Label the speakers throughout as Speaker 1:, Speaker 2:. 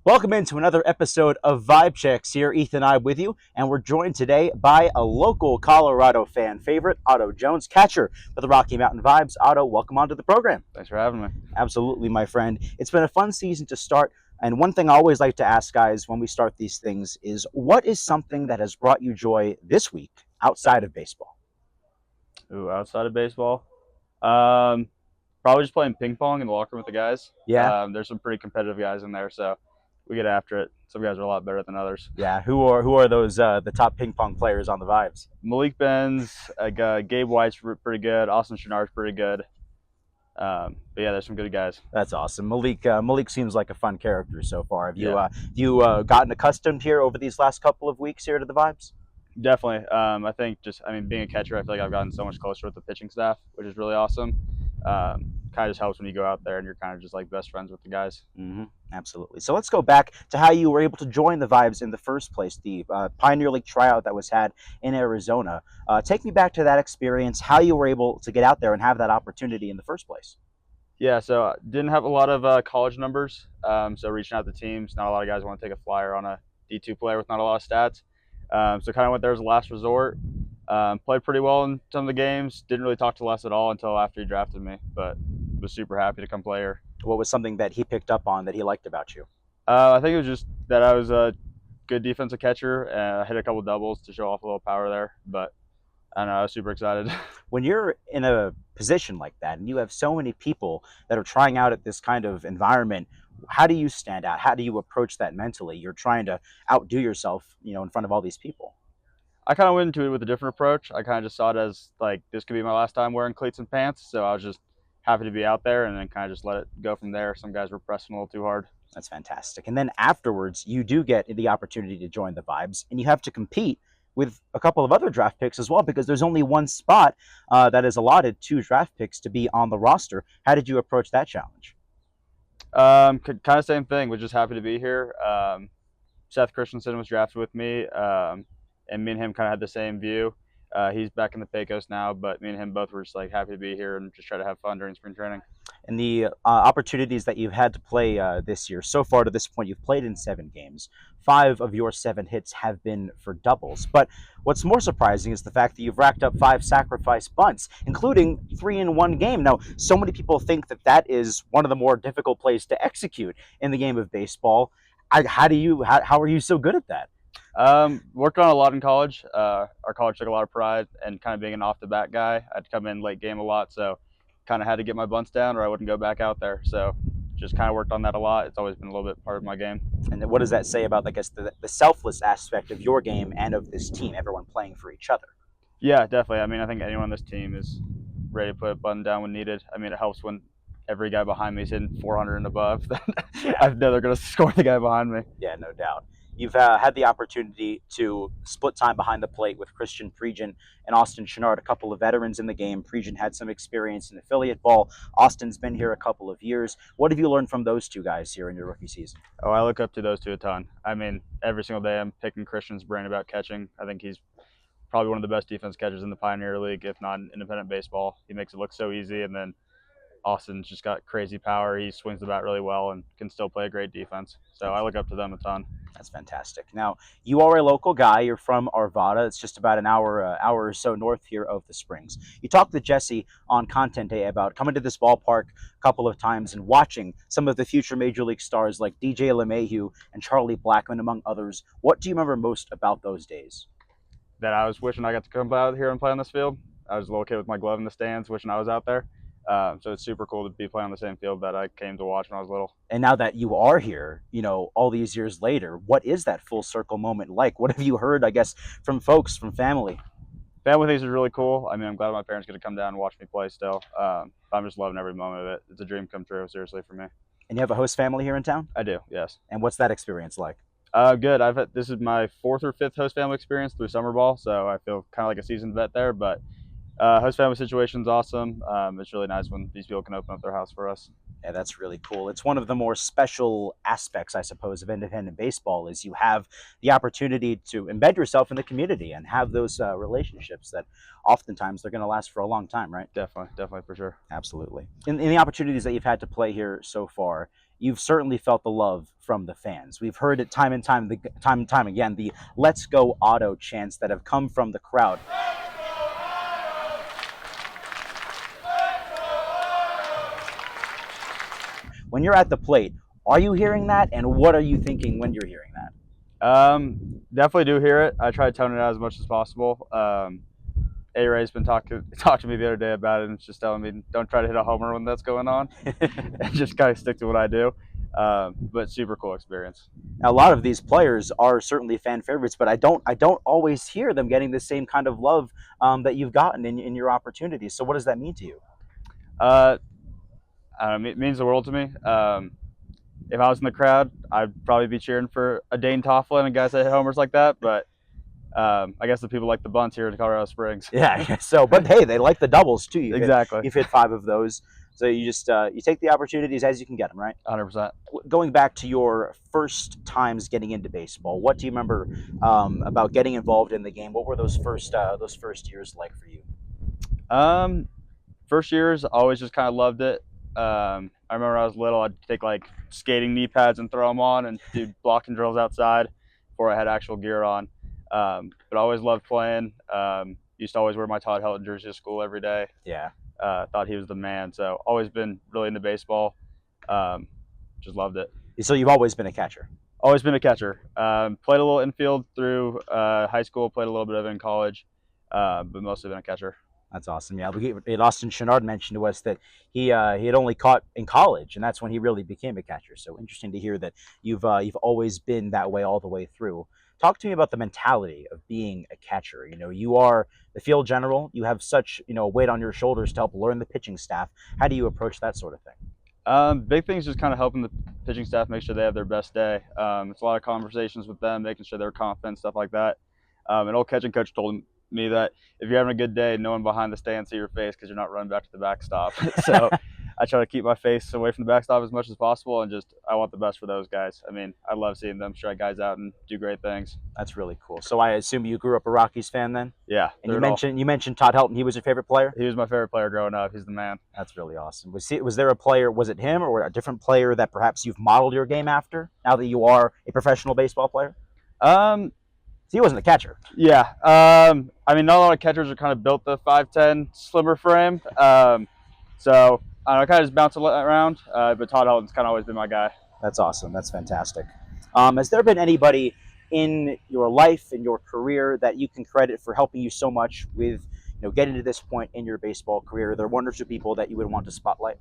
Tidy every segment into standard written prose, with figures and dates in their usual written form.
Speaker 1: Welcome into another episode of Vibe Checks. Here, Ethan and I with you, and we're joined today by a local Colorado fan favorite, Otto Jones, catcher for the Rocky Mountain Vibes. Otto, welcome onto the program.
Speaker 2: Thanks for having me.
Speaker 1: Absolutely, my friend. It's been a fun season to start, and one thing I always like to ask guys when we start these things is, what is something that has brought you joy this week outside of baseball?
Speaker 2: Ooh, outside of baseball, probably just playing ping pong in the locker room with the guys.
Speaker 1: Yeah,
Speaker 2: There's some pretty competitive guys in there, so we get after it. Some guys are a lot better than others.
Speaker 1: yeah. Who are those the top ping pong players on the Vibes?
Speaker 2: Malik Benz, Gabe White's pretty good. Austin Chenard's pretty good. But yeah, there's some good guys.
Speaker 1: That's awesome. Malik seems like a fun character so far. Have you
Speaker 2: Yeah.
Speaker 1: gotten accustomed here over these last couple of weeks here to the Vibes?
Speaker 2: Definitely. I think being a catcher, I feel like I've gotten so much closer with the pitching staff, which is really awesome. Kind of just helps when you go out there and you're kind of just like best friends with the guys.
Speaker 1: Mm-hmm. Absolutely. So let's go back to how you were able to join the Vibes in the first place, the Pioneer League tryout that was had in Arizona. Take me back to that experience, how you were able to get out there and have that opportunity in the first place.
Speaker 2: Yeah, so didn't have a lot of college numbers. So reaching out to teams, not a lot of guys want to take a flyer on a D2 player with not a lot of stats. So kind of went there as a last resort. Played pretty well in some of the games. Didn't really talk to Les at all until after he drafted me, but was super happy to come play here.
Speaker 1: What was something that he picked up on that he liked about you?
Speaker 2: I think it was just that I was a good defensive catcher and I hit a couple doubles to show off a little power there. But I don't know, I was super excited.
Speaker 1: When you're in a position like that and you have so many people that are trying out at this kind of environment, how do you stand out? How do you approach that mentally? You're trying to outdo yourself, in front of all these people.
Speaker 2: I kind of went into it with a different approach. I kind of just saw it as like this could be my last time wearing cleats and pants, so I was just happy to be out there and then kind of just let it go from there. Some guys were pressing a little too hard.
Speaker 1: That's fantastic. And then afterwards, you do get the opportunity to join the Vibes, and you have to compete with a couple of other draft picks as well, because there's only one spot that is allotted to draft picks to be on the roster. How did you approach that challenge?
Speaker 2: Kind of same thing. Was just happy to be here. Seth Christensen was drafted with me, and me and him kind of had the same view. He's back in the Pecos now, but me and him both were just like happy to be here and just try to have fun during spring training.
Speaker 1: And the opportunities that you've had to play this year, so far to this point, you've played in 7 games. 5 of your 7 hits have been for doubles. But what's more surprising is the fact that you've racked up 5 sacrifice bunts, including 3 in one game. Now, so many people think that that is one of the more difficult plays to execute in the game of baseball. How are you so good at that?
Speaker 2: Worked on a lot in college. Our college took a lot of pride and kind of being an off the bat guy. I'd come in late game a lot, so kind of had to get my bunts down or I wouldn't go back out there. So just kind of worked on that a lot. It's always been a little bit part of my game.
Speaker 1: And what does that say about, I guess, the selfless aspect of your game and of this team, everyone playing for each other?
Speaker 2: Yeah, definitely. I think anyone on this team is ready to put a button down when needed. It helps when every guy behind me is hitting 400 and above. I know they're going to score the guy behind me.
Speaker 1: Yeah, no doubt. You've had the opportunity to split time behind the plate with Christian Pregent and Austin Chenard, a couple of veterans in the game. Pregent had some experience in affiliate ball. Austin's been here a couple of years. What have you learned from those two guys here in your rookie season?
Speaker 2: Oh, I look up to those two a ton. Every single day I'm picking Christian's brain about catching. I think he's probably one of the best defense catchers in the Pioneer League, if not in independent baseball. He makes it look so easy, and then Austin's just got crazy power. He swings the bat really well and can still play a great defense. So I look up to them a ton.
Speaker 1: That's fantastic. Now, you are a local guy. You're from Arvada. It's just about an hour or so north here of the Springs. You talked with Jesse on Content Day about coming to this ballpark a couple of times and watching some of the future Major League stars like DJ LeMahieu and Charlie Blackmon, among others. What do you remember most about those days?
Speaker 2: That I was wishing I got to come out here and play on this field. I was a little kid with my glove in the stands, wishing I was out there. So it's super cool to be playing on the same field that I came to watch when I was little.
Speaker 1: And now that you are here, all these years later, what is that full circle moment like? What have you heard, I guess, from folks, from family?
Speaker 2: Family things is really cool. I'm glad my parents get to come down and watch me play still. I'm just loving every moment of it. It's a dream come true, seriously, for me.
Speaker 1: And you have a host family here in town?
Speaker 2: I do, yes.
Speaker 1: And what's that experience like?
Speaker 2: Good. This is my 4th or 5th host family experience through summer ball, so I feel kind of like a seasoned vet there, but host family situation's awesome. It's really nice when these people can open up their house for us.
Speaker 1: Yeah, that's really cool. It's one of the more special aspects, I suppose, of independent baseball is you have the opportunity to embed yourself in the community and have those relationships that oftentimes they're going to last for a long time, right?
Speaker 2: Definitely, for sure.
Speaker 1: Absolutely. In the opportunities that you've had to play here so far, you've certainly felt the love from the fans. We've heard it time and time again, the "Let's go Otto" chants that have come from the crowd. When you're at the plate, are you hearing that, and what are you thinking when you're hearing that?
Speaker 2: Definitely do hear it. I try to tone it out as much as possible. A Ray's been talking to me the other day about it, and it's just telling me don't try to hit a homer when that's going on, and just kind of stick to what I do. But super cool experience.
Speaker 1: Now, a lot of these players are certainly fan favorites, but I don't always hear them getting the same kind of love that you've gotten in your opportunities. So, what does that mean to you?
Speaker 2: Uh, I don't know, it means the world to me. If I was in the crowd, I'd probably be cheering for a Dane Tofflin and guys that hit homers like that. But I guess the people like the bunts here in Colorado Springs.
Speaker 1: Yeah, I guess so. But hey, they like the doubles too.
Speaker 2: Exactly.
Speaker 1: You've hit 5 of those, so you just you take the opportunities as you can get them, right?
Speaker 2: 100%.
Speaker 1: Going back to your first times getting into baseball, what do you remember about getting involved in the game? What were those first years like for you?
Speaker 2: First years, always just kind of loved it. I remember when I was little, I'd take like skating knee pads and throw them on and do blocking drills outside before I had actual gear on. But I always loved playing. Used to always wear my Todd Helton jersey to school every day.
Speaker 1: Yeah.
Speaker 2: Thought he was the man. So always been really into baseball. Just loved it.
Speaker 1: So you've always been a catcher.
Speaker 2: Always been a catcher. Played a little infield through high school. Played a little bit of it in college, but mostly been a catcher.
Speaker 1: That's awesome. Yeah, Austin Chenard mentioned to us that he had only caught in college, and that's when he really became a catcher. So interesting to hear that you've always been that way all the way through. Talk to me about the mentality of being a catcher. You know, you are the field general. You have such weight on your shoulders to help learn the pitching staff. How do you approach that sort of thing?
Speaker 2: Big thing is just kind of helping the pitching staff make sure they have their best day. It's a lot of conversations with them, making sure they're confident, stuff like that. An old catching coach told me that if you're having a good day, no one behind the stand see your face because you're not running back to the backstop. So I try to keep my face away from the backstop as much as possible, and just I want the best for those guys. I mean, I love seeing them strike guys out and do great things.
Speaker 1: That's really cool. So I assume you grew up a Rockies fan then?
Speaker 2: Yeah.
Speaker 1: And you mentioned Todd Helton. He was your favorite player?
Speaker 2: He was my favorite player growing up. He's the man.
Speaker 1: That's really awesome. Was there a player? Was it him or a different player that perhaps you've modeled your game after? Now that you are a professional baseball player? He wasn't a catcher.
Speaker 2: Yeah. I mean, not a lot of catchers are kind of built the 5'10" slimmer frame. So I kind of just bounce around. But Todd Helton's kind of always been my guy.
Speaker 1: That's awesome. That's fantastic. Has there been anybody in your life, in your career, that you can credit for helping you so much with getting to this point in your baseball career? Are there one or two people that you would want to spotlight?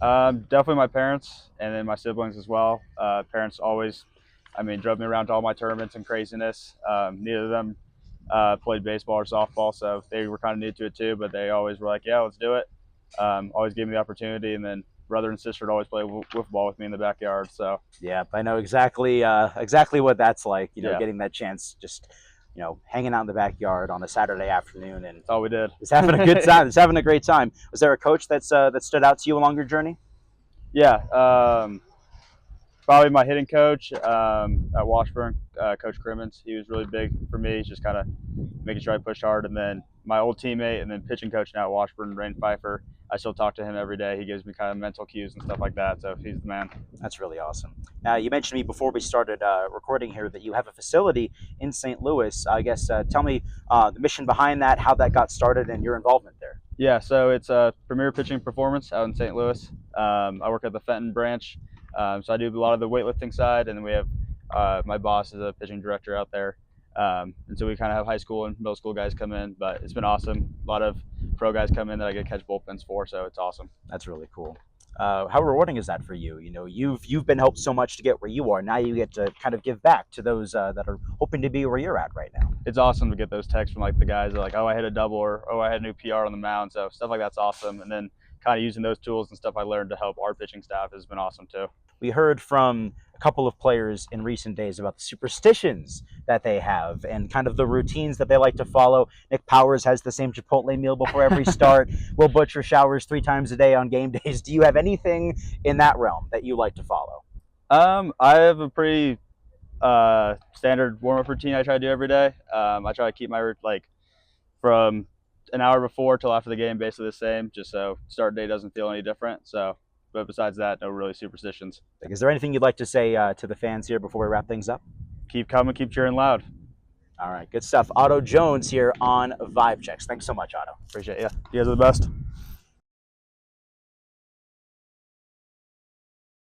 Speaker 2: Definitely my parents and then my siblings as well. Parents always, drove me around to all my tournaments and craziness. Neither of them played baseball or softball, so they were kind of new to it too, but they always were like, yeah, let's do it. Always gave me the opportunity, and then brother and sister would always play wiffle ball with me in the backyard. So
Speaker 1: yeah, I know exactly what that's like.
Speaker 2: Yeah.
Speaker 1: Getting that chance, just hanging out in the backyard on a Saturday afternoon, and
Speaker 2: that's all we did.
Speaker 1: Just having a good time. Just having a great time. Was there a coach that stood out to you along your journey?
Speaker 2: Yeah, probably my hitting coach at Washburn, Coach Crimmins. He was really big for me. He's just kind of making sure I pushed hard. And then my old teammate and then pitching coach now at Washburn, Rain Pfeiffer, I still talk to him every day. He gives me kind of mental cues and stuff like that. So he's the man.
Speaker 1: That's really awesome. Now, you mentioned to me before we started recording here that you have a facility in St. Louis. I guess tell me the mission behind that, how that got started, and your involvement there.
Speaker 2: Yeah, so it's a Premier Pitching Performance out in St. Louis. I work at the Fenton branch. So I do a lot of the weightlifting side, and then we have my boss is a pitching director out there. And so we kind of have high school and middle school guys come in, but it's been awesome. A lot of pro guys come in that I get to catch bullpens for, so it's awesome.
Speaker 1: That's really cool. How rewarding is that for you? You've been helped so much to get where you are. Now you get to kind of give back to those that are hoping to be where you're at right now.
Speaker 2: It's awesome to get those texts from like the guys that are like, oh, I hit a double, or oh, I had a new PR on the mound. So stuff like that's awesome. And then kind of using those tools and stuff I learned to help our pitching staff has been awesome too.
Speaker 1: We heard from a couple of players in recent days about the superstitions that they have and kind of the routines that they like to follow. Nick Powers has the same Chipotle meal before every start. Will Butcher showers 3 times a day on game days. Do you have anything in that realm that you like to follow?
Speaker 2: I have a pretty standard warm-up routine I try to do every day. I try to keep my from an hour before till after the game basically the same, just so start day doesn't feel any different. So But besides that, no really superstitions.
Speaker 1: Is there anything you'd like to say to the fans here before we wrap things up?
Speaker 2: Keep coming, keep cheering loud.
Speaker 1: All right, good stuff. Otto Jones here on Vibe Checks. Thanks so much, Otto.
Speaker 2: Appreciate it. Yeah, you guys are the best.